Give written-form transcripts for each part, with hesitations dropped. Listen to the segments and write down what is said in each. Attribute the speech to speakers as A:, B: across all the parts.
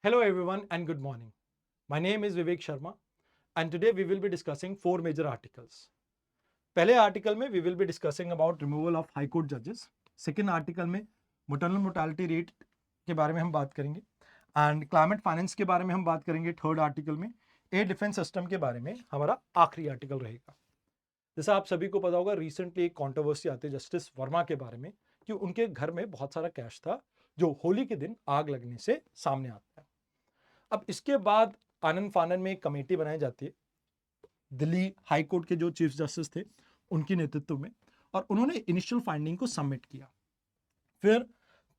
A: Hello everyone and good morning. My name is Vivek Sharma and today we will be discussing four major articles. पहले article में we will be discussing about removal of high court judges. Second article में maternal mortality rate के बारे में हम बात करेंगे and climate finance के बारे में हम बात करेंगे थर्ड आर्टिकल में. एयर डिफेंस सिस्टम के बारे में हमारा आखिरी आर्टिकल रहेगा. जैसा आप सभी को पता होगा रिसेंटली एक कॉन्ट्रोवर्सी आती है जस्टिस वर्मा के बारे में कि उनके घर में बहुत सारा कैश था जो होली के दिन आग लगने से सामने आता है. अब इसके बाद आनंद फानन में एक कमेटी बनाई जाती है दिल्ली हाई कोर्ट के जो चीफ जस्टिस थे उनके नेतृत्व में और उन्होंने इनिशियल फाइंडिंग को सबमिट किया. फिर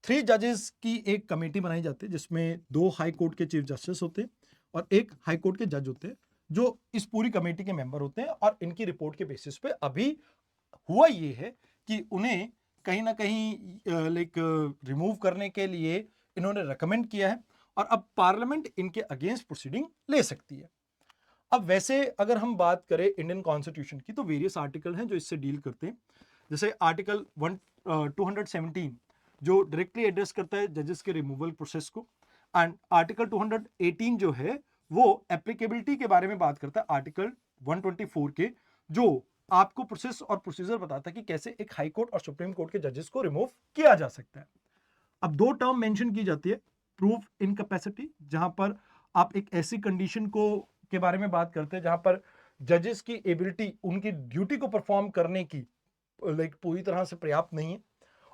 A: 3 जजेस की एक कमेटी बनाई जाती है जिसमें 2 हाई कोर्ट के चीफ जस्टिस होते हैं और एक हाई कोर्ट के जज होते हैं जो इस पूरी कमेटी के मेंबर होते हैं. और इनकी रिपोर्ट के बेसिस पे अभी हुआ ये है कि उन्हें कहीं ना कहीं लाइक रिमूव करने के लिए इन्होंने रेकमेंड किया है और अब पार्लियामेंट इनके अगेंस्ट प्रोसीडिंग ले सकती है. अब वैसे अगर हम बात करें इंडियन कॉन्स्टिट्यूशन की तो वेरियस आर्टिकल हैं जो इससे डील करते हैं. जैसे आर्टिकल 217 जो डायरेक्टली एड्रेस करता है जजेस के रिमूवल प्रोसेस को एंड आर्टिकल 218 जो है वो एप्लीकेबिलिटी के बारे में बात करता है आर्टिकल 124 के जो आपको प्रोसेस और प्रोसीजर बताता है कि कैसे एक हाई कोर्ट और सुप्रीम कोर्ट के जजेस को रिमूव किया जा सकता है. अब 2 टर्म मेंशन की जाती है प्रूफ इनकैपेसिटी जहां पर आप एक ऐसी कंडीशन को के बारे में बात करते हैं जहां पर जजेस की एबिलिटी उनकी ड्यूटी को परफॉर्म करने की लाइक पूरी तरह से पर्याप्त नहीं है.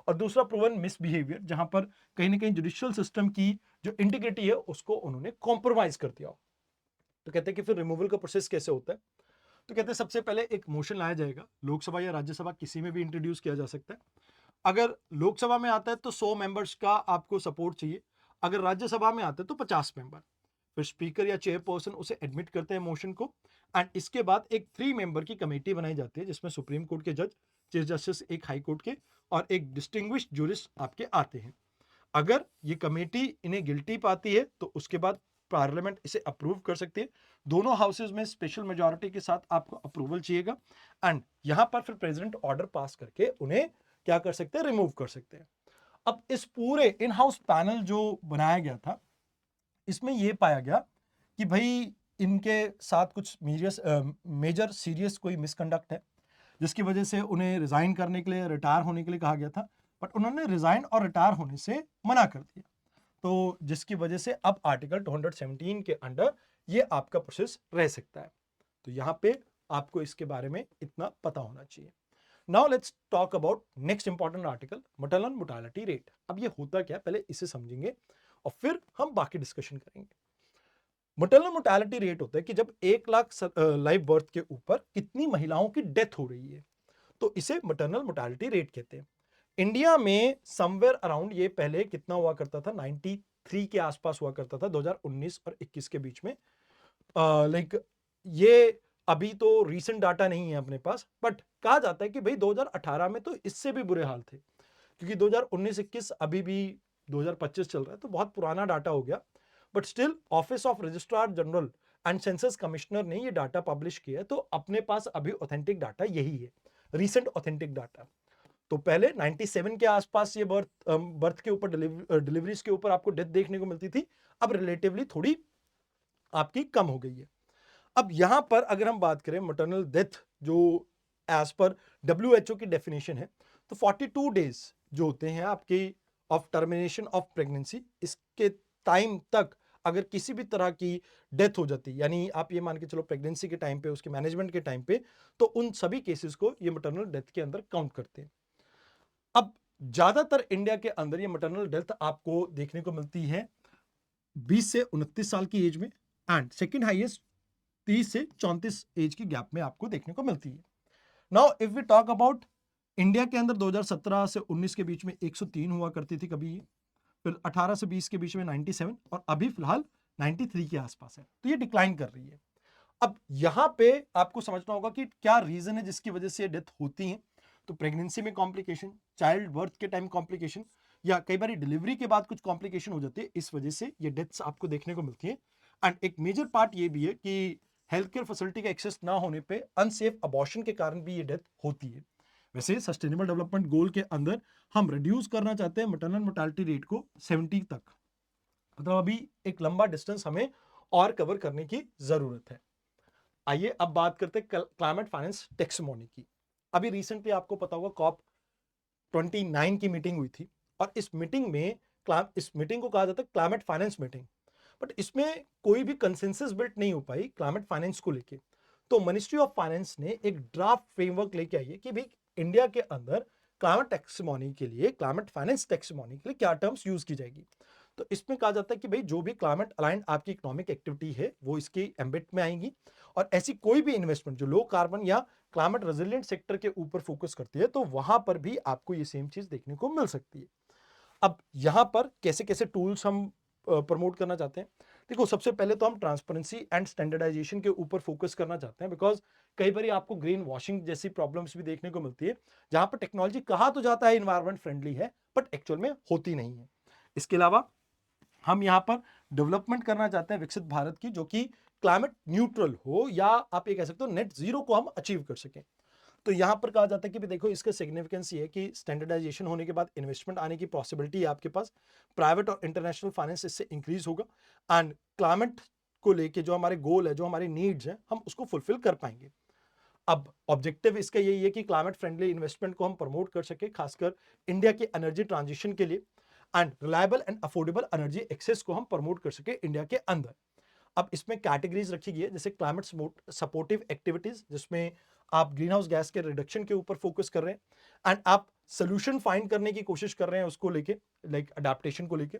A: और दूसरा प्रूवन मिसबिहेवियर जहां पर कहीं ना कहीं जुडिशियल सिस्टम की जो इंटीग्रिटी है उसको उन्होंने कॉम्प्रोमाइज कर दिया हो. तो कहते हैं कि फिर रिमूवल का प्रोसेस कैसे होता है. तो कहते हैं सबसे पहले एक मोशन लाया जाएगा लोकसभा या राज्यसभा किसी में भी इंट्रोड्यूस किया जा सकता है. अगर लोकसभा में आता है तो 100 मेंबर्स का आपको सपोर्ट चाहिए. अगर राज्यसभा में आता है तो 50 मेंबर. फिर स्पीकर या चेयरपर्सन उसे एडमिट करते हैं मोशन को एंड इसके बाद एक 3 मेंबर की कमेटी बनाई जाती है जिसमें सुप्रीम कोर्ट के जज, चीफ जस्टिस, एक हाई कोर्ट के और एक डिस्टिंग्विश्ड जूरिस्ट आपके आते हैं. अगर ये कमेटी इन्हें गिल्टी पाती है तो उसके बाद पार्लियामेंट इसे अप्रूव कर सकती है. दोनों हाउसेज में स्पेशल मेजॉरिटी के साथ आपको अप्रूवल चाहिएगा एंड यहां पर फिर प्रेसिडेंट ऑर्डर पास करके उन्हें क्या कर सकते हैं, रिमूव कर सकते हैं. अब इस पूरे इन हाउस पैनल जो बनाया गया था इसमें यह पाया गया कि भाई इनके साथ कुछ मेजर सीरियस कोई मिसकंडक्ट है जिसकी वजह से उन्हें रिजाइन करने के लिए, रिटायर होने के लिए कहा गया था. बट उन्होंने रिजाइन और रिटायर होने से मना कर दिया. तो जिसकी वजह से अब आर्टिकल 217 के अंडर ये आपका प्रोसेस रह सकता है. तो यहां पे आपको इसके बारे में इतना पता होना चाहिए. Now let's talk about next important article maternal mortality rate. अब ये होता क्या पहले इसे समझेंगे और फिर हम बाकी डिस्कशन करेंगे. मटरनल मोर्टालिटी रेट होता है कि जब 1 लाख लाइव बर्थ के ऊपर कितनी महिलाओं की डेथ हो रही है तो इसे मटरनल मोर्टालिटी रेट कहते हैं. इंडिया में समवेयर अराउंड ये पहले कितना हुआ करता था, 93 के आसपास हुआ करता था 2019 और 21 के बीच में. लाइक ये अभी तो रीसेंट डाटा नहीं है अपने पास बट कहा जाता है कि भाई 2018 में तो इससे भी बुरे हाल थे क्योंकि 2019-21 अभी भी 2025 चल रहा है तो बहुत पुराना डाटा हो गया. But still office of registrar general and census commissioner ने ये डाटा पब्लिश किया है तो अपने पास अभी ऑथेंटिक डाटा यही है, रीसेंट ऑथेंटिक डाटा. तो पहले 97 के आसपास ये बर्थ के ऊपर डिलीवरीज के ऊपर आपको डेथ देखने को मिलती थी. अब रिलेटिवली थोड़ी आपकी कम हो गई है. अब यहां पर अगर हम बात करें मटरनल डेथ जो एज पर WHO की डेफिनेशन है तो 42 डेज जो होते हैं आपके ऑफ टर्मिनेशन ऑफ प्रेगनेंसी इसके टाइम तक अगर किसी भी तरह की डेथ हो जाती है यानी आप ये मान के चलो प्रेगनेंसी के टाइम पे, उसके मैनेजमेंट के टाइम पे, तो उन सभी केसेस को ये मटरनल डेथ के अंदर काउंट करते हैं. अब ज्यादातर इंडिया के अंदर ये मटरनल डेथ आपको देखने को मिलती है 20 से 29 साल की एज में एंड सेकंड हाईएस्ट 30 से 34 एज की गैप में आपको देखने को मिलती है. Now if we talk about India के अंदर 2017 से 19 के बीच में 103 हुआ करती थी कभी, फिर 18 से 20 के बीच में 97 और अभी फिलहाल 93 के आसपास है. तो ये डिक्लाइन कर रही है. अब यहां पे आपको समझना होगा कि क्या रीजन है जिसकी वजह से डेथ होती है. तो प्रेगनेंसी में कॉम्प्लिकेशन, चाइल्ड बर्थ के टाइम कॉम्प्लिकेशन या कई बार डिलीवरी के बाद कुछ कॉम्प्लिकेशन हो जाती है, इस वजह से ये डेथ्स आपको देखने को मिलती है. एंड एक मेजर पार्ट ये भी है कि हेल्थ केयर फैसिलिटी का एक्सेस ना होने पे अनसेफ अबॉर्शन के कारण भी ये डेथ होती है. वैसे सस्टेनेबल डेवलपमेंट गोल के अंदर हम रिड्यूस करना चाहते हैं मटरनल मोर्टालिटी रेट को 70 तक. मतलब अभी एक लंबा डिस्टेंस हमें और कवर करने की जरूरत है। आइए अब बात करते हैं क्लाइमेट फाइनेंस टैक्सोनॉमी की। अभी रिसेंटली आपको पता होगा कॉप 29 की मीटिंग हुई थी, और इस मीटिंग में इस मीटिंग को कहा जाता है क्लाइमेट फाइनेंस मीटिंग। बट इसमें कोई भी कंसेंसस बिल्ट नहीं हो पाई क्लाइमेट फाइनेंस को लेके। तो मिनिस्ट्री ऑफ फाइनेंस ने एक ड्राफ्ट फ्रेमवर्क लेके आई है कि भाई इंडिया के अंदर क्लाइमेट टैक्सोनॉमी के लिए, क्लाइमेट फाइनेंस टैक्सोनॉमी के लिए क्या टर्म्स यूज की जाएगी। तो इसमें कहा जाता है कि भाई जो भी क्लाइमेट अलाइंड आपकी इकोनॉमिक एक्टिविटी है वो इसकी एम्बिट में आएंगी, और ऐसी कोई भी इन्वेस्टमेंट जो लो कार्बन या क्लाइमेट रेजिलिएंट सेक्टर के ऊपर फोकस करती है, तो वहां पर भी आपको ये सेम चीज देखने को मिल सकती है। अब यहां पर कैसे कैसे टूल्स हम प्रमोट करना चाहते हैं। देखो, सबसे पहले तो हम ट्रांसपेरेंसी एंड स्टैंडर्डाइजेशन के ऊपर फोकस करना चाहते हैं, बिकॉज कई बार आपको ग्रीन वॉशिंग जैसी प्रॉब्लम्स भी देखने को मिलती है, जहां पर टेक्नोलॉजी कहा तो जाता है इन्वायरमेंट फ्रेंडली है, बट एक्चुअल में होती नहीं है। इसके अलावा हम यहाँ पर डेवलपमेंट करना चाहते हैं विकसित भारत की, जो कि क्लाइमेट न्यूट्रल हो, या आप ये कह सकते हो नेट जीरो को हम अचीव कर सकें। तो यहां पर कहा जाता है कि भी देखो, इसका सिग्निफिकेंस ये है कि स्टैंडर्डाइजेशन होने के बाद इन्वेस्टमेंट आने की पॉसिबिलिटी है आपके पास, प्राइवेट और इंटरनेशनल फाइनेंस इससे इंक्रीज होगा, एंड क्लाइमेट को लेके जो हमारे गोल है, जो हमारी नीड्स है, हम उसको फुलफिल कर पाएंगे। अब ऑब्जेक्टिव इसका यही है कि क्लाइमेट फ्रेंडली इन्वेस्टमेंट को हम प्रमोट कर सके, खासकर इंडिया के एनर्जी ट्रांजिशन के लिए, and reliable and affordable energy access को हम प्रमोट कर सके इंडिया के अंदर। अब इसमें कैटेगरीज रखी गई है, जैसे क्लाइमेट सपोर्टिव एक्टिविटीज, जिसमें आप ग्रीन हाउस गैस के रिडक्शन के ऊपर फोकस कर रहे हैं, एंड आप सोल्यूशन फाइंड करने की कोशिश कर रहे हैं उसको लेके, लाइक अडेप्टेशन को लेके।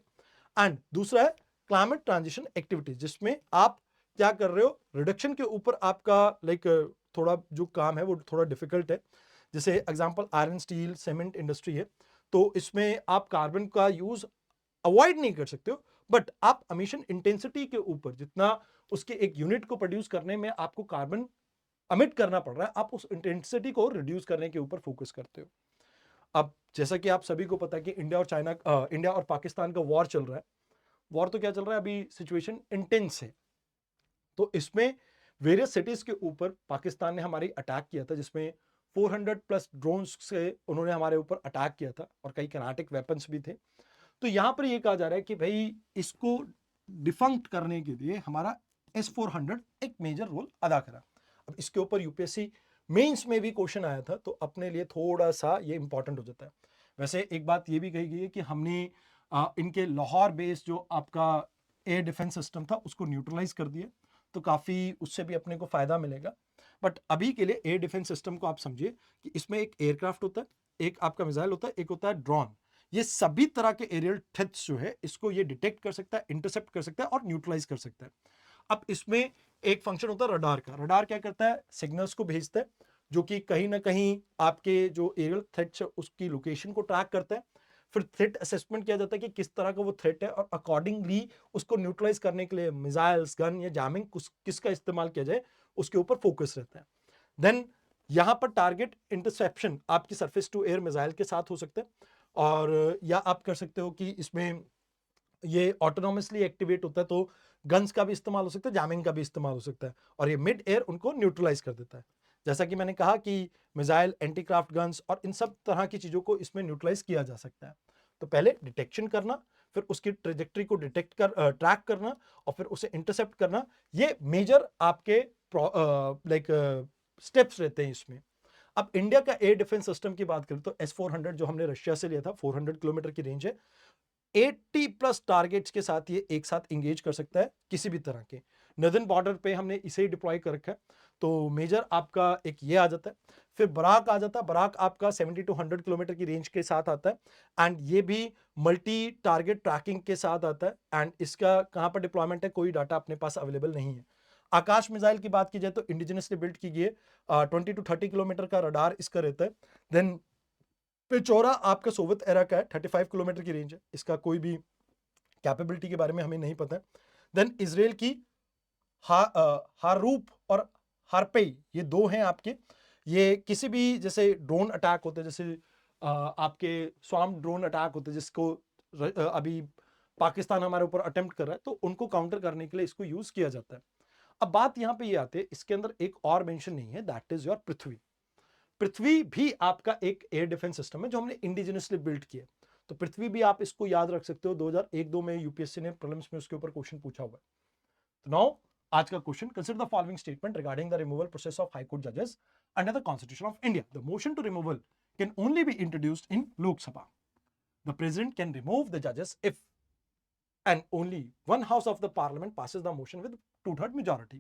A: एंड दूसरा है क्लाइमेट ट्रांजिशन एक्टिविटीज, जिसमें आप क्या कर रहे हो, रिडक्शन के ऊपर आपका लाइक थोड़ा जो काम है वो थोड़ा डिफिकल्ट है। जैसे example iron steel cement industry है, तो इसमें आप कार्बन का यूज अवॉइड नहीं कर सकते हो, बट आप एमिशन इंटेंसिटी के ऊपर जितना उसके एक यूनिट को प्रोड्यूस करने में आपको कार्बन अमिट करना पड़ रहा है, आप उस इंटेंसिटी को रिड्यूस करने के ऊपर फोकस करते हो। अब जैसा कि आप सभी को पता है कि इंडिया और पाकिस्तान का वॉर चल रहा है। वॉर तो क्या चल रहा है, अभी सिचुएशन इंटेंस है। तो इसमें वेरियस सिटीज के ऊपर पाकिस्तान ने हमारी अटैक किया था, जिसमें 400 प्लस ड्रोन्स से उन्होंने हमारे ऊपर अटैक किया था, और कई किनेटिक वेपन्स भी थे। तो यहां पर यह कहा जा रहा है कि भाई इसको डिफंक्ट करने के लिए हमारा S-400 एक मेजर रोल अदा करा। अब इसके ऊपर यूपीएससी मेंस में भी क्वेश्चन आया था, तो अपने लिए थोड़ा सा ये इंपॉर्टेंट हो जाता है। वैसे एक बात ये भी कही गई है कि हमने इनके लाहौर बेस जो आपका एयर डिफेंस सिस्टम था उसको न्यूट्रलाइज कर दिया, तो काफ़ी उससे भी अपने को फ़ायदा मिलेगा। बट अभी के लिए एयर डिफेंस सिस्टम को आप समझिए कि इसमें एक एयरक्राफ्ट होता है, एक आपका मिसाइल होता है, एक होता है ड्रोन। ये सभी तरह के एरियल थ्रेट्स जो है इसको ये डिटेक्ट कर सकता है, इंटरसेप्ट कर सकता है और न्यूट्रलाइज कर सकता है। अब इसमें एक फंक्शन होता है रडार का। रडार क्या करता है, सिग्नल्स को भेजता है, जो कि कहीं ना कहीं आपके जो एरियल थ्रेट्स है उसकी लोकेशन को ट्रैक करता है। फिर थ्रेट असेसमेंट किया जाता है कि किस तरह का वो थ्रेट है, और अकॉर्डिंगली उसको न्यूट्रलाइज करने के लिए मिसाइल्स, गन या जैमिंग किसका इस्तेमाल किया जाए उसके ऊपर फोकस रहता है। देन यहां पर टारगेट इंटरसेप्शन आपकी सरफेस टू एयर मिसाइल के साथ हो सकता है, और या आप कर सकते हो कि इसमें ये ऑटोनोमसली एक्टिवेट होता है, तो गन्स का भी इस्तेमाल हो सकता है, जैमिंग का भी इस्तेमाल हो सकता है, और ये मिड एयर उनको न्यूट्रलाइज कर देता है। जैसा कि मैंने कहा कि मिसाइल, एंटीक्राफ्ट गन्स और इन सब तरह की चीजों को इसमें न्यूट्रलाइज किया जा सकता है। तो पहले डिटेक्शन करना, फिर उसकी ट्रेजेक्ट्री को ट्रैक करना, और फिर उसे इंटरसेप्ट करना, ये मेजर आपके लाइक स्टेप्स रहते हैं इसमें। अब इंडिया का एयर डिफेंस सिस्टम की बात करें तो S-400 जो हमने रशिया से लिया था, 400 किलोमीटर की रेंज है, 80 प्लस टारगेट्स के साथ ये एक साथ इंगेज कर सकता है किसी भी तरह के। नदर्न बॉर्डर पे हमने इसे ही डिप्लॉय कर रखा है, तो मेजर आपका एक ये आ जाता है। फिर बराक आ जाता है, बराक आपका 70 टू 100 किलोमीटर की रेंज के साथ आता है, एंड ये भी मल्टी टारगेट ट्रैकिंग के साथ आता है। एंड इसका कहाँ पर डिप्लॉयमेंट है कोई डाटा अपने पास अवेलेबल नहीं है। आकाश मिसाइल की बात की जाए तो इंडिजिनसली बिल्ड की गई है, 20 टू 30 किलोमीटर का रडार इसका रहता है। देन पिचोरा आपका सोवियत एरा का है, 35 किलोमीटर की रेंज है, इसका कोई भी कैपेबिलिटी के बारे में हमें नहीं पता है। देन इसराइल की हारूप और हारपेई, ये दो हैं आपके। ये किसी भी जैसे ड्रोन अटैक होते हैं, जैसे आपके स्वाम ड्रोन अटैक होते हैं, जिसको अभी पाकिस्तान हमारे ऊपर अटेम्प्ट कर रहा है, तो उनको काउंटर करने के लिए इसको यूज किया जाता है। अब बात यहां पे ये आती है, इसके अंदर एक और मेंशन नहीं है, दैट इज योर पृथ्वी। पृथ्वी भी आपका एक एयर डिफेंस सिस्टम है जो हमने इंडिजिनसली बिल्ड किया। तो पृथ्वी भी आप इसको याद रख सकते हो, 2001-2 में यूपीएससी ने प्रीलिम्स में उसके ऊपर क्वेश्चन पूछा हुआ है। तो नाउ आज का question, consider the following statement regarding the removal process of high court जजेस under the constitution of India. The motion to removal can only be introduced in Lok Sabha. The president can remove the judges if and only one house of the parliament passes the motion with 2/3 majority.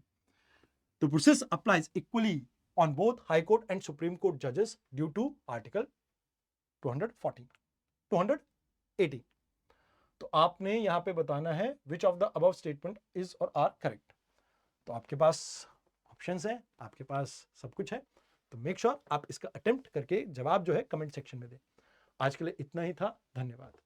A: The process applies equally on both High Court and Supreme Court judges due to Article 214, 218. तो आपने यहाँ पे बताना है which of the above statement is or are correct. तो आपके पास options हैं, आपके पास सब कुछ है, तो मेक श्योर आप इसका अटेम्प्ट करके जवाब जो है कमेंट सेक्शन में दें। आज के लिए इतना ही था, धन्यवाद।